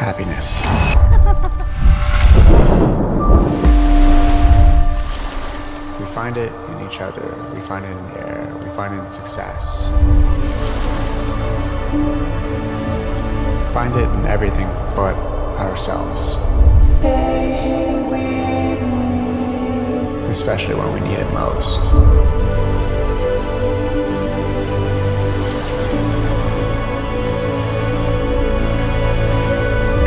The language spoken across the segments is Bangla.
happiness. We find it in each other, we find it in the air, we find it in success. Find it in everything but ourselves. Stay with me. Especially when we need it most.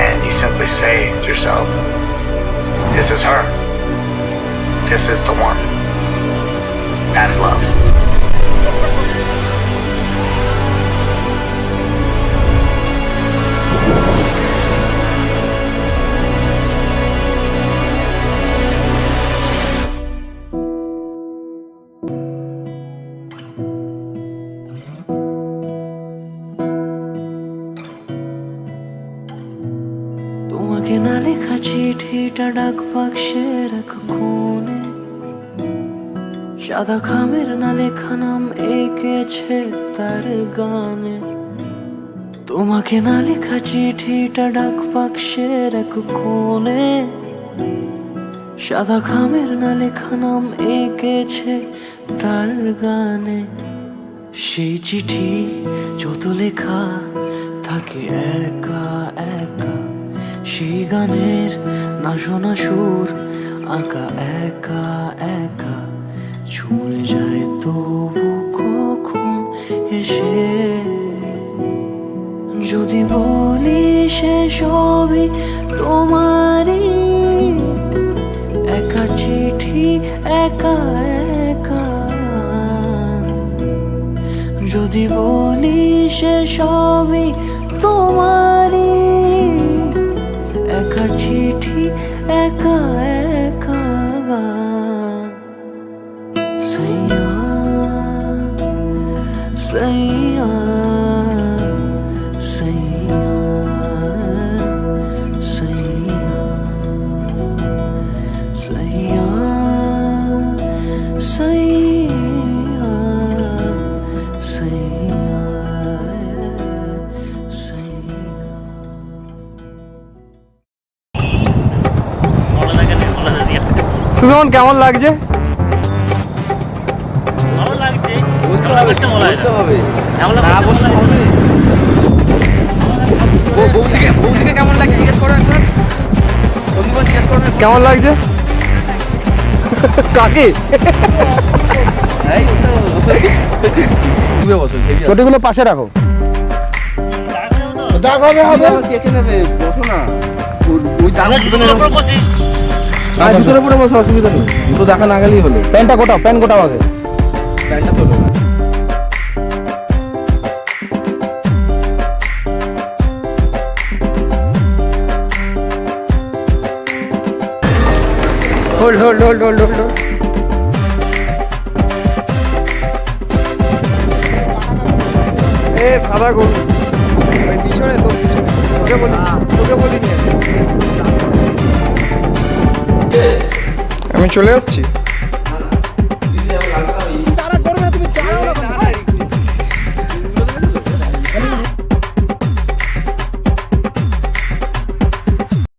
And you simply say to yourself, this is her. This is the one. That's love. তোমাকে না লেখা চিঠিটা ডাক বাক্সে রাখো কোণে, সাদা খামের না লেখা নাম এঁকেছে তার গানে। তোমাকে না লেখা চিঠিটা ডাক বাক্সে রাখো কোণে, সাদা খামের না লেখা নাম এঁকেছে তার গানে। সেই চিঠি যত লেখা থাকে একা একা, সেই গানের না শোনা সুর আঁকা একা একা, ছুঁয়ে যায় তবু কখন এসে। যদি বলি সে সবই তোমারই, একা চিঠি একা একা। যদি বলি সে সবই তোমারই, একা চিঠি একা একা। সাইয়া সাইয়া সাইয়া সাইয়া সাইয়া সাইয়া সাইয়া সাইয়া। সুজন কেমন লাগছে? কেমন লাগছে কাকি? চটিগুলো পাশে রাখো। দুটো দেখা না গেলেই হলো। প্যান্টটা গোটাও, প্যান্ট গোটাও আগে। প্যান্টটা তোলো। Hold hold hold hold hold. এ সাদা গরু ওই পিছনে, তো পিছনে তোকে বলি আমি চলে আসছি।